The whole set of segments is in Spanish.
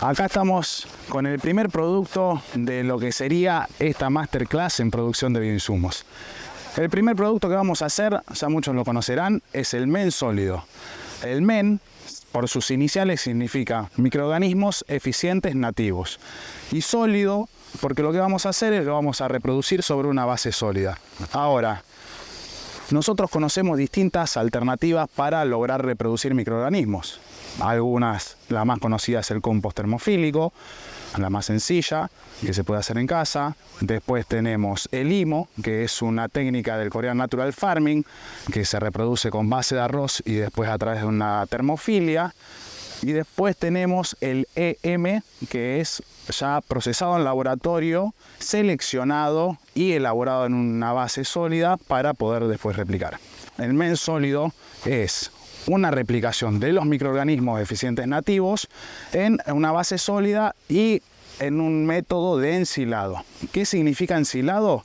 Acá estamos con el primer producto de lo que sería esta masterclass en producción de bioinsumos. El primer producto que vamos a hacer, ya muchos lo conocerán, es el MEN sólido. El MEN, por sus iniciales, significa microorganismos eficientes nativos. Y sólido, porque lo que vamos a hacer es lo vamos a reproducir sobre una base sólida. Ahora, nosotros conocemos distintas alternativas para lograr reproducir microorganismos. Algunas, la más conocida es el compost termofílico, la más sencilla, que se puede hacer en casa. Después tenemos el IMO, que es una técnica del Korean Natural Farming, que se reproduce con base de arroz y después a través de una termofilia. Y después tenemos el EM, que es ya procesado en laboratorio, seleccionado y elaborado en una base sólida para poder después replicar. El MEN sólido es una replicación de los microorganismos eficientes nativos en una base sólida y en un método de ensilado. ¿Qué significa ensilado?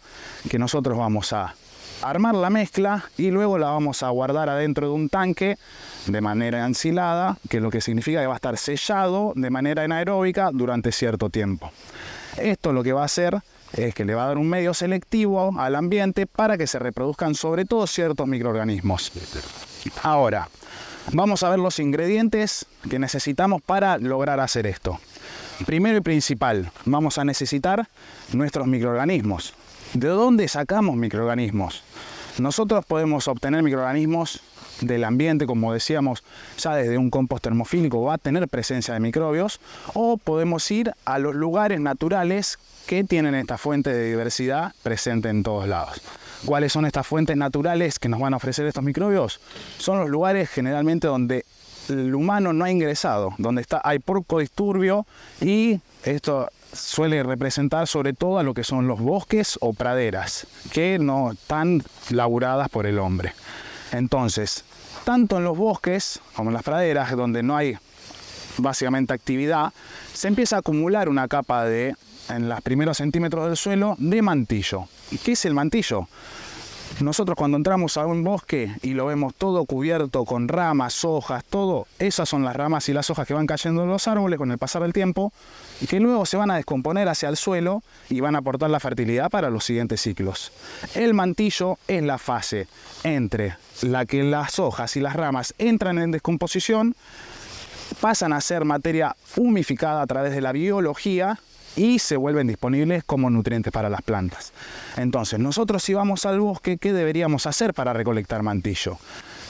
Que nosotros vamos a armar la mezcla y luego la vamos a guardar adentro de un tanque de manera ensilada, que lo que significa que va a estar sellado de manera anaeróbica durante cierto tiempo. Esto lo que va a hacer es que le va a dar un medio selectivo al ambiente para que se reproduzcan sobre todo ciertos microorganismos. Ahora, vamos a ver los ingredientes que necesitamos para lograr hacer esto. Primero y principal, vamos a necesitar nuestros microorganismos. ¿De dónde sacamos microorganismos? Nosotros podemos obtener microorganismos del ambiente, como decíamos, ya desde un compost termofílico va a tener presencia de microbios, o podemos ir a los lugares naturales que tienen esta fuente de diversidad presente en todos lados. ¿Cuáles son estas fuentes naturales que nos van a ofrecer estos microbios? Son los lugares generalmente donde el humano no ha ingresado, donde hay poco disturbio, y esto suele representar sobre todo a lo que son los bosques o praderas, que no están laburadas por el hombre. Entonces, tanto en los bosques como en las praderas, donde no hay básicamente actividad, se empieza a acumular una capa en los primeros centímetros del suelo de mantillo. ¿Qué es el mantillo? Nosotros cuando entramos a un bosque y lo vemos todo cubierto con ramas, hojas, todo, esas son las ramas y las hojas que van cayendo de los árboles con el pasar del tiempo y que luego se van a descomponer hacia el suelo y van a aportar la fertilidad para los siguientes ciclos. El mantillo es la fase entre la que las hojas y las ramas entran en descomposición, pasan a ser materia humificada a través de la biología y se vuelven disponibles como nutrientes para las plantas. Entonces, nosotros si vamos al bosque, ¿qué deberíamos hacer para recolectar mantillo?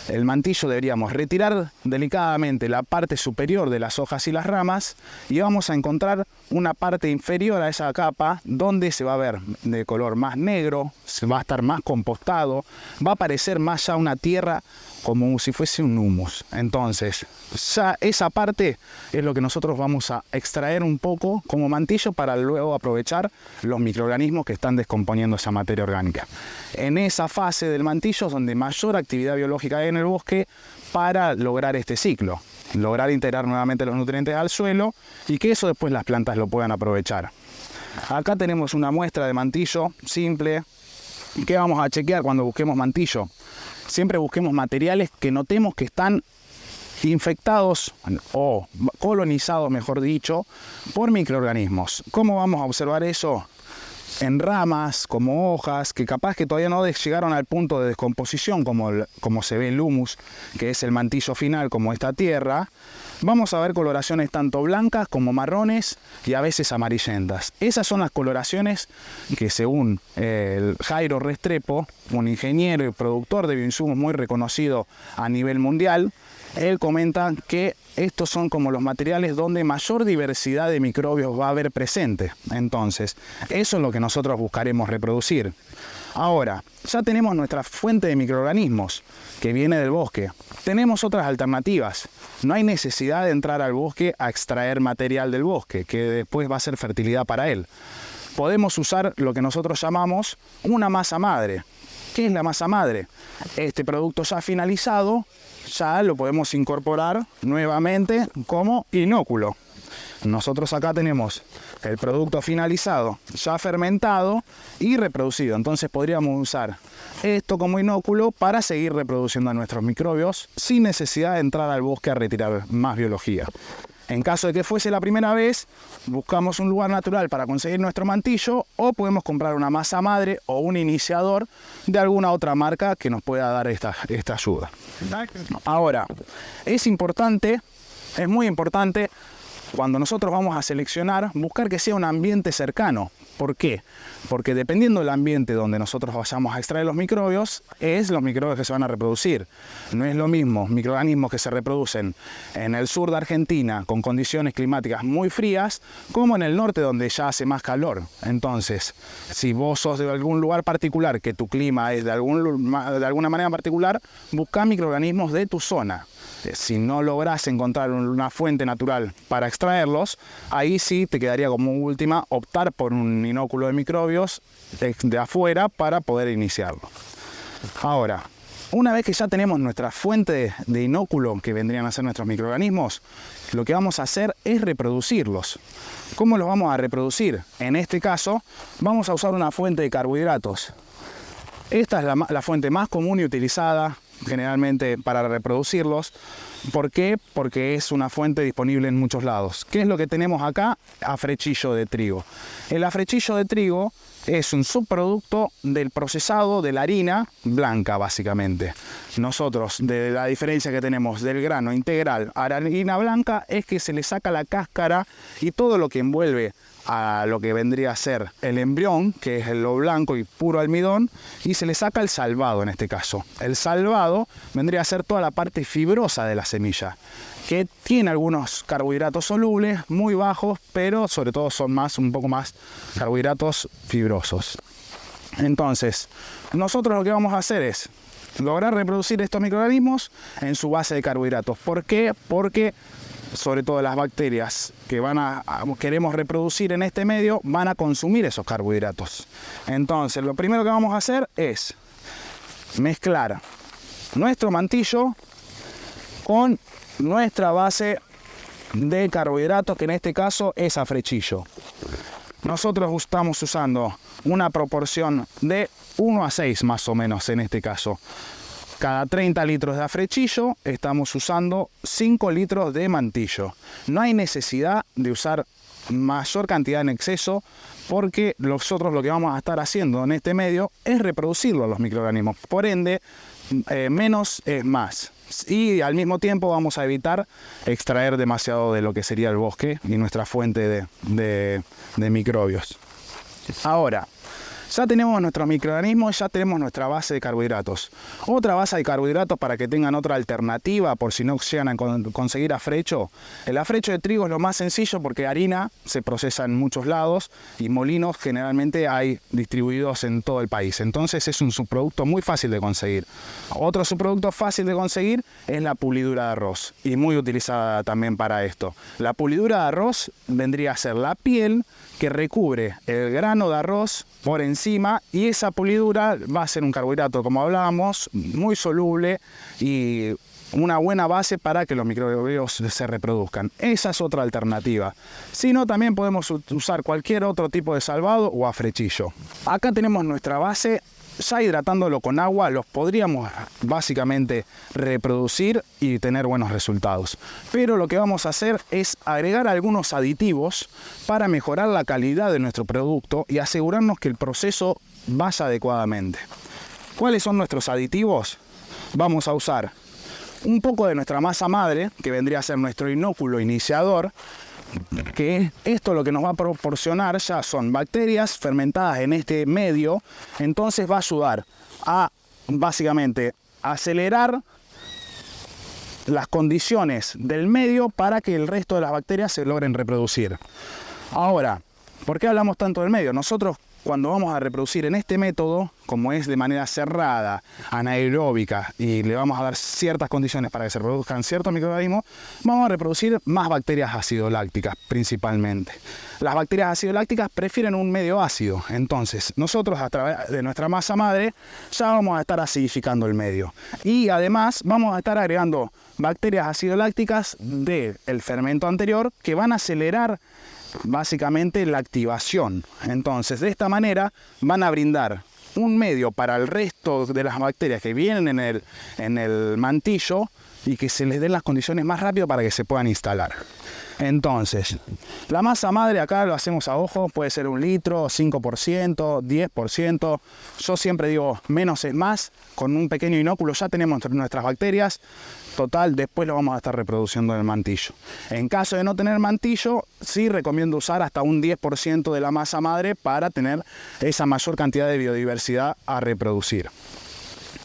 El mantillo deberíamos retirar delicadamente la parte superior de las hojas y las ramas y vamos a encontrar una parte inferior a esa capa donde se va a ver de color más negro, se va a estar más compostado, va a parecer más ya una tierra como si fuese un humus. Entonces, ya esa parte es lo que nosotros vamos a extraer un poco como mantillo para luego aprovechar los microorganismos que están descomponiendo esa materia orgánica. En esa fase del mantillo es donde mayor actividad biológica hay en el bosque para lograr este ciclo, lograr integrar nuevamente los nutrientes al suelo y que eso después las plantas lo puedan aprovechar. Acá tenemos una muestra de mantillo simple. ¿Qué vamos a chequear cuando busquemos mantillo? Siempre busquemos materiales que notemos que están infectados o colonizados, mejor dicho, por microorganismos. ¿Cómo vamos a observar eso? En ramas, como hojas, que capaz que todavía no llegaron al punto de descomposición, como se ve el humus, que es el mantillo final, como esta tierra. Vamos a ver coloraciones tanto blancas como marrones y a veces amarillentas. Esas son las coloraciones que, según el Jairo Restrepo, un ingeniero y productor de bioinsumos muy reconocido a nivel mundial, él comenta que estos son como los materiales donde mayor diversidad de microbios va a haber presente. Entonces, eso es lo que nosotros buscaremos reproducir. Ahora, ya tenemos nuestra fuente de microorganismos que viene del bosque. Tenemos otras alternativas. No hay necesidad de entrar al bosque a extraer material del bosque, que después va a ser fertilidad para él. Podemos usar lo que nosotros llamamos una masa madre. ¿Qué es la masa madre? Este producto ya finalizado, ya lo podemos incorporar nuevamente como inóculo. Nosotros acá tenemos el producto finalizado, ya fermentado y reproducido. Entonces podríamos usar esto como inóculo para seguir reproduciendo a nuestros microbios sin necesidad de entrar al bosque a retirar más biología. En caso de que fuese la primera vez, buscamos un lugar natural para conseguir nuestro mantillo o podemos comprar una masa madre o un iniciador de alguna otra marca que nos pueda dar esta ayuda. Ahora, es muy importante cuando nosotros vamos a seleccionar, buscar que sea un ambiente cercano. ¿Por qué? Porque dependiendo del ambiente donde nosotros vayamos a extraer los microbios, es los microbios que se van a reproducir. No es lo mismo microorganismos que se reproducen en el sur de Argentina con condiciones climáticas muy frías, como en el norte donde ya hace más calor. Entonces, si vos sos de algún lugar particular, que tu clima es de alguna manera particular, busca microorganismos de tu zona. Si no lográs encontrar una fuente natural para extraerlos, ahí sí te quedaría como última optar por un inóculo de microbios de afuera para poder iniciarlo. Ahora, una vez que ya tenemos nuestra fuente de inóculo, que vendrían a ser nuestros microorganismos, lo que vamos a hacer es reproducirlos. ¿Cómo los vamos a reproducir? En este caso, vamos a usar una fuente de carbohidratos. Esta es la fuente más común y utilizada generalmente para reproducirlos. ¿Por qué? Porque es una fuente disponible en muchos lados. ¿Qué es lo que tenemos acá? Afrechillo de trigo. El afrechillo de trigo es un subproducto del procesado de la harina blanca, básicamente. Nosotros, de la diferencia que tenemos del grano integral a la harina blanca, es que se le saca la cáscara y todo lo que envuelve a lo que vendría a ser el embrión, que es lo blanco y puro almidón, y se le saca el salvado en este caso. El salvado vendría a ser toda la parte fibrosa de la semilla, que tiene algunos carbohidratos solubles muy bajos, pero sobre todo son un poco más carbohidratos fibrosos. Entonces, nosotros lo que vamos a hacer es lograr reproducir estos microorganismos en su base de carbohidratos. ¿Por qué? Porque sobre todo las bacterias que queremos reproducir en este medio van a consumir esos carbohidratos. Entonces, lo primero que vamos a hacer es mezclar nuestro mantillo con nuestra base de carbohidratos, que en este caso es afrechillo. Nosotros estamos usando una proporción de 1 a 6 más o menos en este caso. Cada 30 litros de afrechillo estamos usando 5 litros de mantillo. No hay necesidad de usar mayor cantidad en exceso, porque nosotros lo que vamos a estar haciendo en este medio es reproducirlo a los microorganismos. Por ende, menos es más. Y al mismo tiempo vamos a evitar extraer demasiado de lo que sería el bosque y nuestra fuente de microbios. Ahora, ya tenemos nuestros microorganismos, ya tenemos nuestra base de carbohidratos. Otra base de carbohidratos para que tengan otra alternativa por si no llegan a conseguir afrecho. El afrecho de trigo es lo más sencillo porque harina se procesa en muchos lados y molinos generalmente hay distribuidos en todo el país. Entonces es un subproducto muy fácil de conseguir. Otro subproducto fácil de conseguir es la pulidura de arroz y muy utilizada también para esto. La pulidura de arroz vendría a ser la piel que recubre el grano de arroz por encima, y esa pulidura va a ser un carbohidrato, como hablábamos, muy soluble y una buena base para que los microbios se reproduzcan. Esa es otra alternativa. Si no, también podemos usar cualquier otro tipo de salvado o afrechillo. Acá tenemos nuestra base. Ya hidratándolo con agua los podríamos básicamente reproducir y tener buenos resultados. Pero lo que vamos a hacer es agregar algunos aditivos para mejorar la calidad de nuestro producto y asegurarnos que el proceso vaya adecuadamente. ¿Cuáles son nuestros aditivos? Vamos a usar un poco de nuestra masa madre, que vendría a ser nuestro inóculo iniciador, que esto lo que nos va a proporcionar ya son bacterias fermentadas en este medio. Entonces va a ayudar a básicamente acelerar las condiciones del medio para que el resto de las bacterias se logren reproducir. Ahora, ¿por qué hablamos tanto del medio? Nosotros, cuando vamos a reproducir en este método, como es de manera cerrada, anaeróbica, y le vamos a dar ciertas condiciones para que se reproduzcan ciertos microorganismos, vamos a reproducir más bacterias acidolácticas principalmente. Las bacterias acidolácticas prefieren un medio ácido, entonces nosotros a través de nuestra masa madre ya vamos a estar acidificando el medio. Y además vamos a estar agregando bacterias acidolácticas del fermento anterior que van a acelerar básicamente la activación. Entonces, de esta manera van a brindar un medio para el resto de las bacterias que vienen en el mantillo y que se les den las condiciones más rápido para que se puedan instalar. Entonces, la masa madre acá lo hacemos a ojo, puede ser 1 litro, 5%, 10%. Yo siempre digo menos es más, con un pequeño inóculo ya tenemos nuestras bacterias. Total, después lo vamos a estar reproduciendo en el mantillo. En caso de no tener mantillo, sí recomiendo usar hasta un 10% de la masa madre para tener esa mayor cantidad de biodiversidad a reproducir.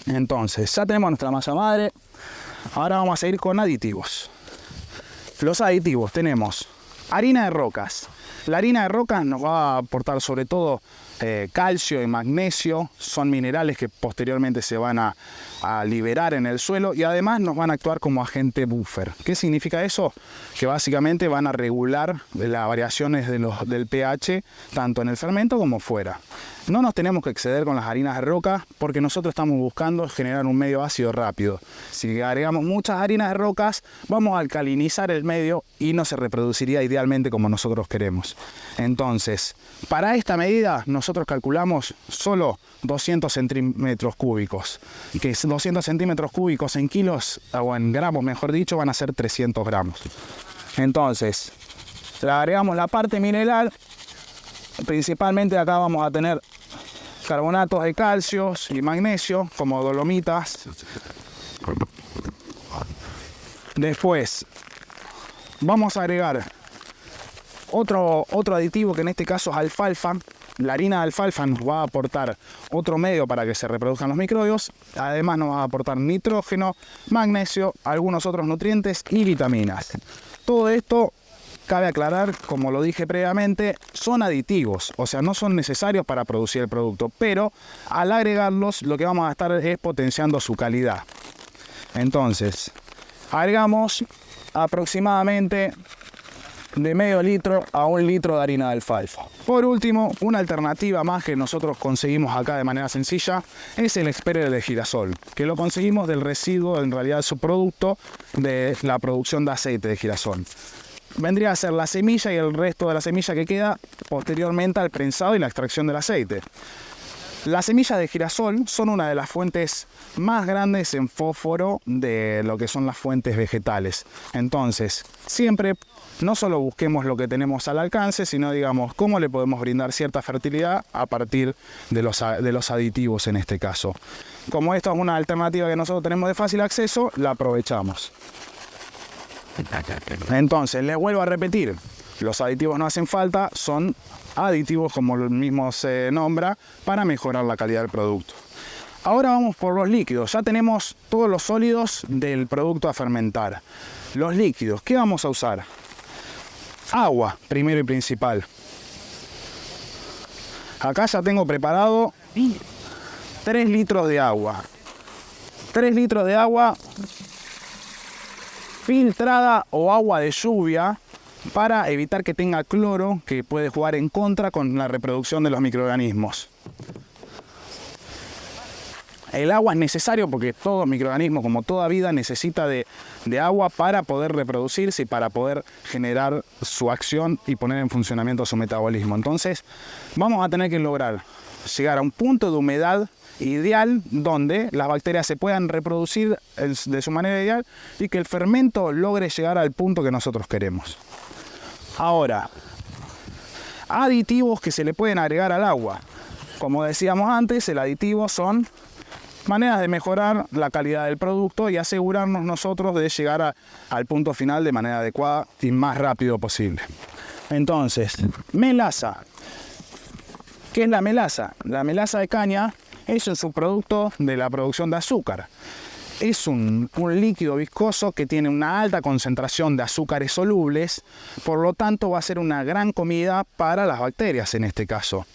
Entonces, ya tenemos nuestra masa madre. Ahora vamos a seguir con aditivos. Los aditivos tenemos harina de rocas. La harina de rocas nos va a aportar sobre todo calcio y magnesio. Son minerales que posteriormente se van a liberar en el suelo y además nos van a actuar como agente buffer. ¿Qué significa eso? Que básicamente van a regular las variaciones del pH tanto en el fermento como fuera. No nos tenemos que exceder con las harinas de roca porque nosotros estamos buscando generar un medio ácido rápido. Si agregamos muchas harinas de rocas, vamos a alcalinizar el medio y no se reproduciría idealmente como nosotros queremos. Entonces, para esta medida nosotros calculamos solo 200 centímetros cúbicos, que 200 centímetros cúbicos en kilos, o en gramos mejor dicho, van a ser 300 gramos. Entonces, le agregamos la parte mineral. Principalmente acá vamos a tener carbonatos de calcio y magnesio, como dolomitas. Después vamos a agregar otro aditivo, que en este caso es alfalfa. La harina de alfalfa nos va a aportar otro medio para que se reproduzcan los microbios. Además nos va a aportar nitrógeno, magnesio, algunos otros nutrientes y vitaminas. Todo esto, cabe aclarar, como lo dije previamente, son aditivos, o sea, no son necesarios para producir el producto, pero al agregarlos lo que vamos a estar es potenciando su calidad. Entonces, agregamos aproximadamente de medio litro a 1 litro de harina de alfalfa. Por último, una alternativa más que nosotros conseguimos acá de manera sencilla es el expeller de girasol, que lo conseguimos del residuo, en realidad subproducto de la producción de aceite de girasol. Vendría a ser la semilla y el resto de la semilla que queda posteriormente al prensado y la extracción del aceite. Las semillas de girasol son una de las fuentes más grandes en fósforo de lo que son las fuentes vegetales. Entonces, siempre no solo busquemos lo que tenemos al alcance, sino digamos cómo le podemos brindar cierta fertilidad a partir de los aditivos en este caso. Como esto es una alternativa que nosotros tenemos de fácil acceso, la aprovechamos. Entonces, les vuelvo a repetir, los aditivos no hacen falta, son aditivos como el mismo se nombra para mejorar la calidad del producto. Ahora vamos por los líquidos. Ya tenemos todos los sólidos del producto a fermentar. Los líquidos, ¿qué vamos a usar? Agua, primero y principal. Acá ya tengo preparado 3 litros de agua. 3 litros de agua filtrada o agua de lluvia, para evitar que tenga cloro, que puede jugar en contra con la reproducción de los microorganismos. El agua es necesario porque todo microorganismo, como toda vida, necesita de agua para poder reproducirse y para poder generar su acción y poner en funcionamiento su metabolismo. Entonces, vamos a tener que lograr llegar a un punto de humedad ideal donde las bacterias se puedan reproducir de su manera ideal y que el fermento logre llegar al punto que nosotros queremos. Ahora, aditivos que se le pueden agregar al agua. Como decíamos antes, el aditivo son maneras de mejorar la calidad del producto y asegurarnos nosotros de llegar al punto final de manera adecuada y más rápido posible. Entonces, melaza. ¿Qué es la melaza? La melaza de caña es un subproducto de la producción de azúcar. Es un líquido viscoso que tiene una alta concentración de azúcares solubles, por lo tanto va a ser una gran comida para las bacterias en este caso.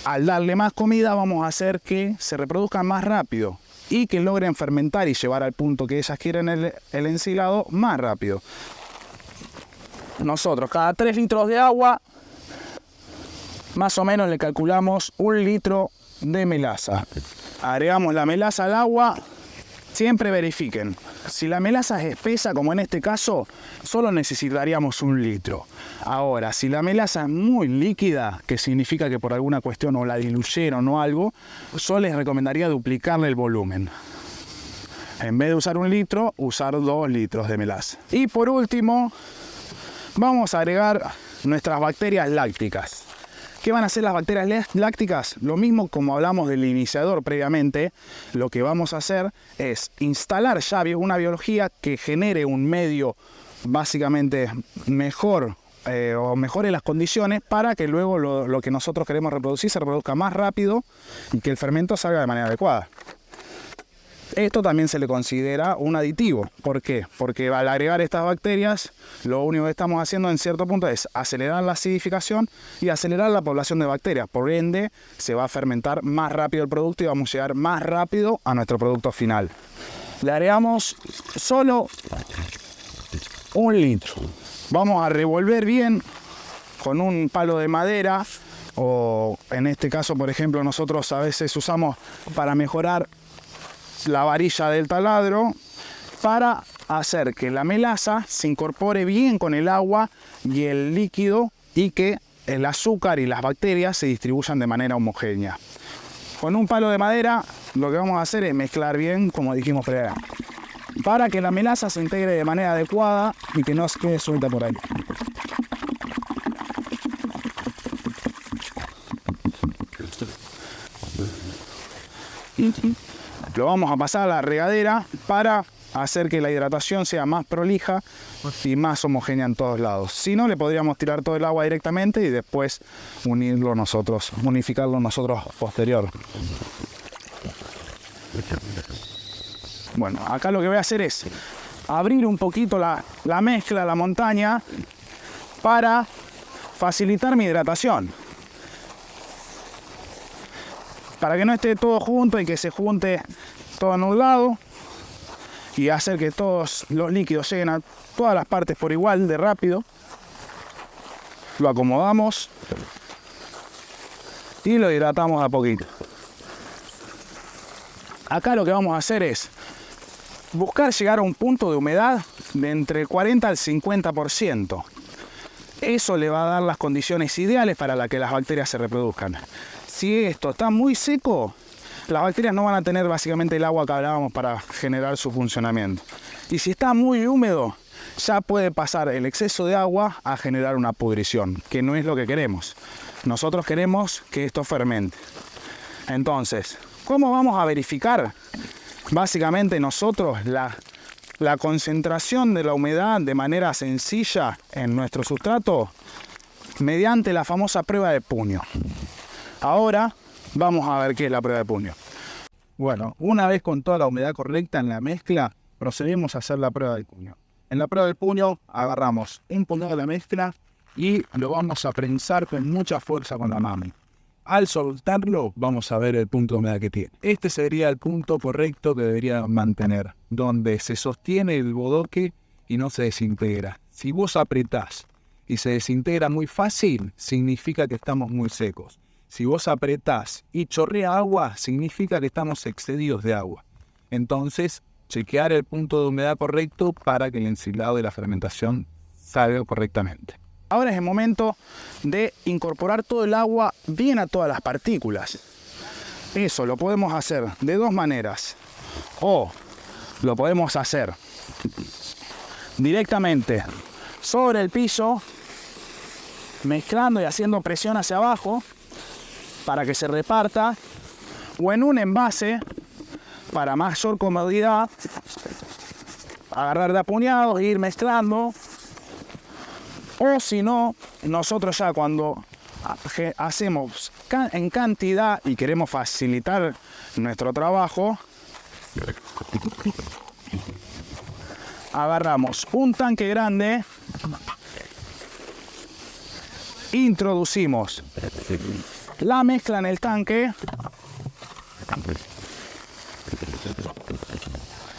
Al darle más comida vamos a hacer que se reproduzcan más rápido y que logren fermentar y llevar al punto que ellas quieren el ensilado más rápido. Nosotros cada 3 litros de agua más o menos le calculamos 1 litro de melaza. Agregamos la melaza al agua. Siempre verifiquen, si la melaza es espesa, como en este caso, solo necesitaríamos 1 litro. Ahora, si la melaza es muy líquida, que significa que por alguna cuestión o la diluyeron o algo, yo les recomendaría duplicarle el volumen. En vez de usar 1 litro, usar 2 litros de melaza. Y por último, vamos a agregar nuestras bacterias lácticas. ¿Qué van a hacer las bacterias lácticas? Lo mismo como hablamos del iniciador previamente, lo que vamos a hacer es instalar ya una biología que genere un medio básicamente mejor o mejore las condiciones para que luego lo que nosotros queremos reproducir se reproduzca más rápido y que el fermento salga de manera adecuada. Esto también se le considera un aditivo. ¿Por qué? Porque al agregar estas bacterias, lo único que estamos haciendo en cierto punto es acelerar la acidificación y acelerar la población de bacterias. Por ende, se va a fermentar más rápido el producto y vamos a llegar más rápido a nuestro producto final. Le agregamos solo 1 litro. Vamos a revolver bien con un palo de madera o en este caso, por ejemplo, nosotros a veces usamos para mejorar la varilla del taladro para hacer que la melaza se incorpore bien con el agua y el líquido y que el azúcar y las bacterias se distribuyan de manera homogénea. Con un palo de madera lo que vamos a hacer es mezclar bien, como dijimos previamente, para que la melaza se integre de manera adecuada y que no se quede suelta por ahí. Lo vamos a pasar a la regadera para hacer que la hidratación sea más prolija y más homogénea en todos lados. Si no, le podríamos tirar todo el agua directamente y después unificarlo nosotros posterior. Bueno, acá lo que voy a hacer es abrir un poquito la mezcla, la montaña, para facilitar mi hidratación. Para que no esté todo junto y que se junte todo en un lado y hacer que todos los líquidos lleguen a todas las partes por igual de rápido. Lo acomodamos y lo hidratamos a poquito. Acá lo que vamos a hacer es buscar llegar a un punto de humedad de entre el 40 al 50%. Eso le va a dar las condiciones ideales para que las bacterias se reproduzcan. Si esto está muy seco, las bacterias no van a tener básicamente el agua que hablábamos para generar su funcionamiento. Y si está muy húmedo, ya puede pasar el exceso de agua a generar una pudrición, que no es lo que queremos. Nosotros queremos que esto fermente. Entonces, ¿cómo vamos a verificar básicamente nosotros la concentración de la humedad de manera sencilla en nuestro sustrato? Mediante la famosa prueba de puño. Ahora vamos a ver qué es la prueba de puño. Bueno, una vez con toda la humedad correcta en la mezcla, procedemos a hacer la prueba del puño. En la prueba del puño agarramos un puñado de la mezcla y lo vamos a prensar con mucha fuerza con la mano. Al soltarlo vamos a ver el punto de humedad que tiene. Este sería el punto correcto que debería mantener, donde se sostiene el bodoque y no se desintegra. Si vos apretás y se desintegra muy fácil, significa que estamos muy secos. Si vos apretás y chorrea agua, significa que estamos excedidos de agua. Entonces, chequear el punto de humedad correcto para que el ensilado de la fermentación salga correctamente. Ahora es el momento de incorporar todo el agua bien a todas las partículas. Eso lo podemos hacer de dos maneras. O lo podemos hacer directamente sobre el piso, mezclando y haciendo presión hacia abajo para que se reparta, o en un envase para mayor comodidad, agarrar de a puñados e ir mezclando. O si no, nosotros ya cuando hacemos en cantidad y queremos facilitar nuestro trabajo, agarramos un tanque grande, introducimos la mezcla en el tanque,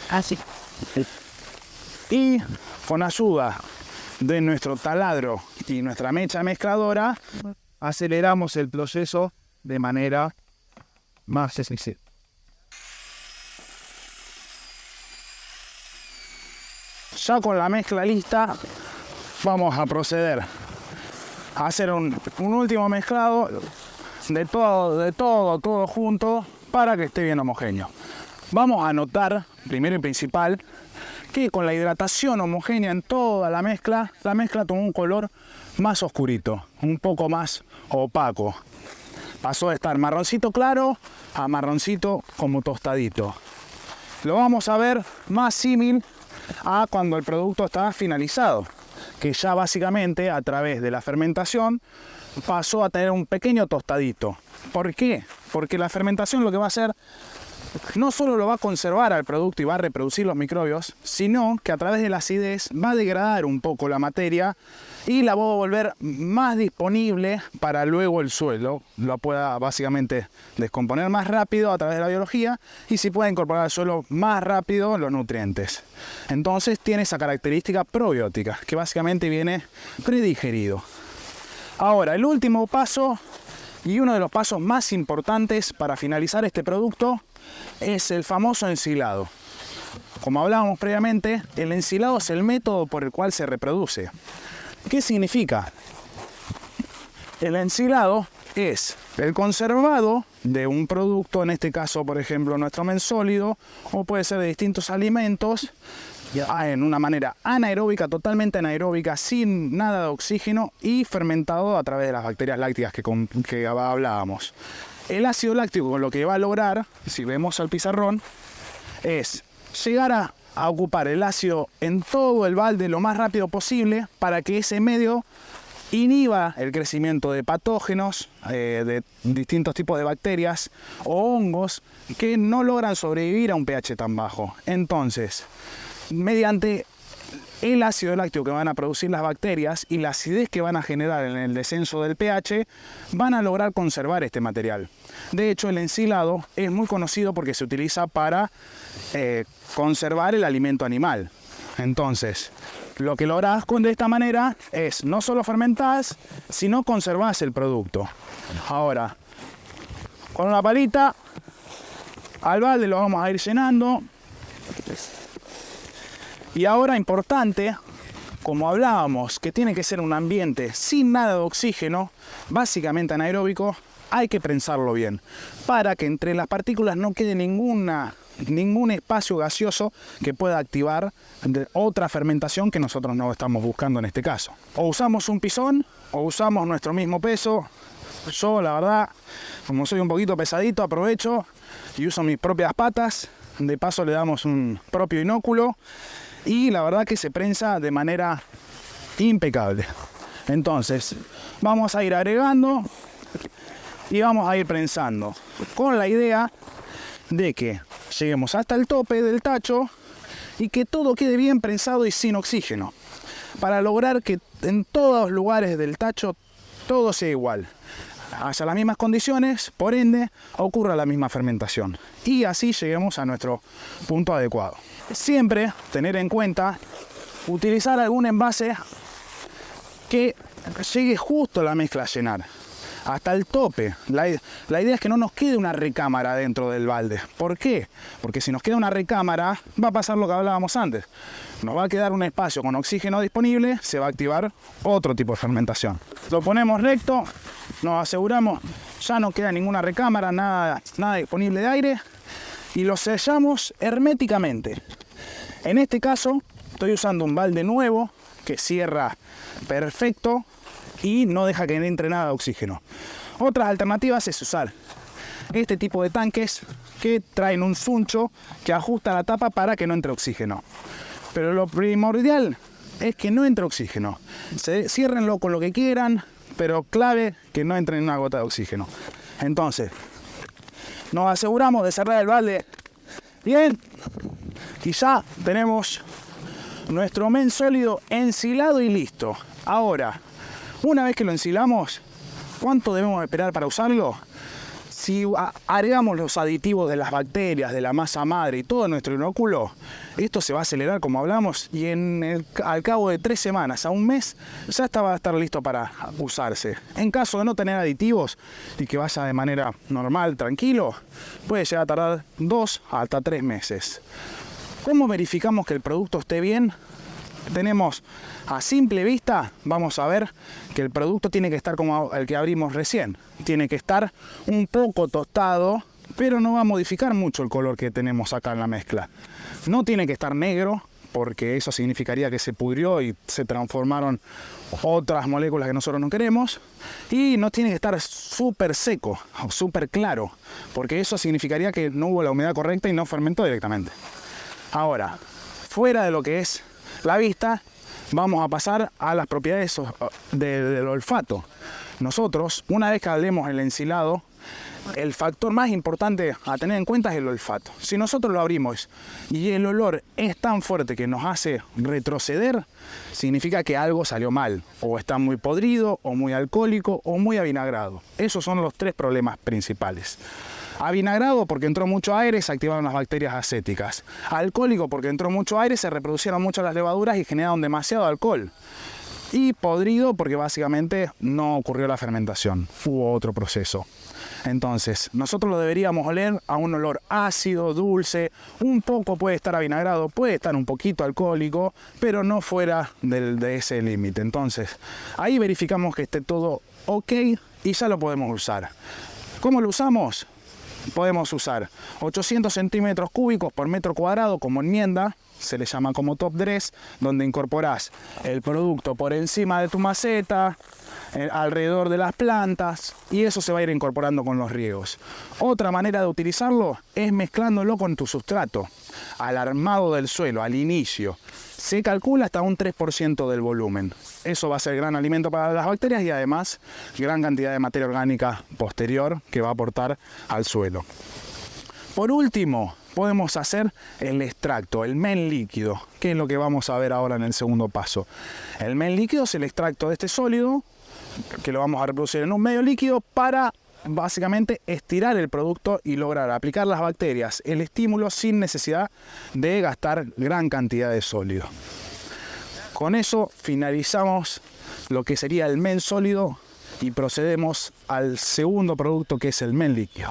así, y con ayuda de nuestro taladro y nuestra mecha mezcladora aceleramos el proceso de manera más eficiente. Ya con la mezcla lista, vamos a proceder a hacer un último mezclado de todo junto para que esté bien homogéneo. Vamos a notar, primero y principal, que con la hidratación homogénea en toda la mezcla tomó un color más oscurito, un poco más opaco. Pasó de estar marroncito claro a marroncito como tostadito. Lo vamos a ver más símil a cuando el producto está finalizado, que ya básicamente a través de la fermentación pasó a tener un pequeño tostadito. ¿Por qué? Porque la fermentación lo que va a hacer no solo lo va a conservar al producto y va a reproducir los microbios, sino que a través de la acidez va a degradar un poco la materia y la va a volver más disponible para luego el suelo lo pueda básicamente descomponer más rápido a través de la biología y si pueda incorporar al suelo más rápido los nutrientes. Entonces tiene esa característica probiótica que básicamente viene predigerido. Ahora, el último paso y uno de los pasos más importantes para finalizar este producto es el famoso ensilado. Como hablábamos previamente, el ensilado es el método por el cual se reproduce. ¿Qué significa? El ensilado es el conservado de un producto, en este caso, por ejemplo, nuestro mensólido, o puede ser de distintos alimentos, en una manera anaeróbica, totalmente anaeróbica, sin nada de oxígeno y fermentado a través de las bacterias lácteas que hablábamos. El ácido láctico lo que va a lograr, si vemos al pizarrón, es llegar a ocupar el ácido en todo el balde lo más rápido posible para que ese medio inhiba el crecimiento de patógenos, de distintos tipos de bacterias o hongos que no logran sobrevivir a un pH tan bajo. Entonces, mediante el ácido láctico que van a producir las bacterias y la acidez que van a generar en el descenso del pH, van a lograr conservar este material. De hecho, el ensilado es muy conocido porque se utiliza para conservar el alimento animal. Entonces, lo que lográs de esta manera es no solo fermentás, sino conservás el producto. Ahora, con una palita, al balde lo vamos a ir llenando. Y ahora, importante, como hablábamos, que tiene que ser un ambiente sin nada de oxígeno, básicamente anaeróbico, hay que prensarlo bien, para que entre las partículas no quede ningún espacio gaseoso que pueda activar otra fermentación que nosotros no estamos buscando en este caso. O usamos un pisón, o usamos nuestro mismo peso. Yo, la verdad, como soy un poquito pesadito, aprovecho y uso mis propias patas. De paso le damos un propio inóculo. Y la verdad que se prensa de manera impecable. Entonces, vamos a ir agregando y vamos a ir prensando con la idea de que lleguemos hasta el tope del tacho y que todo quede bien prensado y sin oxígeno, para lograr que en todos los lugares del tacho todo sea igual, haya las mismas condiciones, por ende ocurra la misma fermentación y así lleguemos a nuestro punto adecuado. Siempre tener en cuenta utilizar algún envase que llegue justo la mezcla a llenar, hasta el tope. La idea es que no nos quede una recámara dentro del balde. ¿Por qué? Porque si nos queda una recámara va a pasar lo que hablábamos antes. Nos va a quedar un espacio con oxígeno disponible, se va a activar otro tipo de fermentación. Lo ponemos recto, nos aseguramos ya no queda ninguna recámara, nada disponible de aire y lo sellamos herméticamente. En este caso estoy usando un balde nuevo que cierra perfecto y no deja que entre nada de oxígeno. Otras alternativas es usar este tipo de tanques que traen un zuncho que ajusta la tapa para que no entre oxígeno. Pero lo primordial es que no entre oxígeno. Ciérrenlo con lo que quieran, pero clave que no entre una gota de oxígeno. Entonces, nos aseguramos de cerrar el balde bien y ya tenemos nuestro mensólido ensilado y listo. Ahora, una vez que lo ensilamos, ¿cuánto debemos esperar para usarlo? Si agregamos los aditivos de las bacterias, de la masa madre y todo nuestro inóculo, esto se va a acelerar como hablamos y al cabo de 3 semanas a un mes ya va a estar listo para usarse. En caso de no tener aditivos y que vaya de manera normal, tranquilo, puede llegar a tardar 2 hasta 3 meses. ¿Cómo verificamos que el producto esté bien? Tenemos a simple vista, vamos a ver que el producto tiene que estar como el que abrimos recién. Tiene que estar un poco tostado, pero no va a modificar mucho el color que tenemos acá en la mezcla. No tiene que estar negro, porque eso significaría que se pudrió y se transformaron otras moléculas que nosotros no queremos. Y no tiene que estar súper seco o súper claro, porque eso significaría que no hubo la humedad correcta y no fermentó directamente. Ahora, fuera de lo que es la vista, vamos a pasar a las propiedades del olfato. Nosotros, una vez que hablemos el ensilado, el factor más importante a tener en cuenta es el olfato. Si nosotros lo abrimos y el olor es tan fuerte que nos hace retroceder, significa que algo salió mal, o está muy podrido, o muy alcohólico, o muy avinagrado. Esos son los 3 problemas principales. Avinagrado porque entró mucho aire, se activaron las bacterias acéticas. Alcohólico porque entró mucho aire, se reproducieron mucho las levaduras y generaron demasiado alcohol. Y podrido porque básicamente no ocurrió la fermentación, hubo otro proceso. Entonces, nosotros lo deberíamos oler a un olor ácido, dulce, un poco puede estar avinagrado, puede estar un poquito alcohólico, pero no fuera de ese límite. Entonces, ahí verificamos que esté todo ok y ya lo podemos usar. ¿Cómo lo usamos? Podemos usar 800 centímetros cúbicos por metro cuadrado como enmienda, se le llama como top dress, donde incorporás el producto por encima de tu maceta, alrededor de las plantas, y eso se va a ir incorporando con los riegos. Otra manera de utilizarlo es mezclándolo con tu sustrato, al armado del suelo, al inicio. Se calcula hasta un 3% del volumen. Eso va a ser gran alimento para las bacterias y además gran cantidad de materia orgánica posterior que va a aportar al suelo. Por último, podemos hacer el extracto, el men líquido, que es lo que vamos a ver ahora en el segundo paso. El men líquido es el extracto de este sólido, que lo vamos a reproducir en un medio líquido para básicamente estirar el producto y lograr aplicar las bacterias el estímulo sin necesidad de gastar gran cantidad de sólido. Con eso finalizamos lo que sería el men sólido y procedemos al segundo producto, que es el men líquido.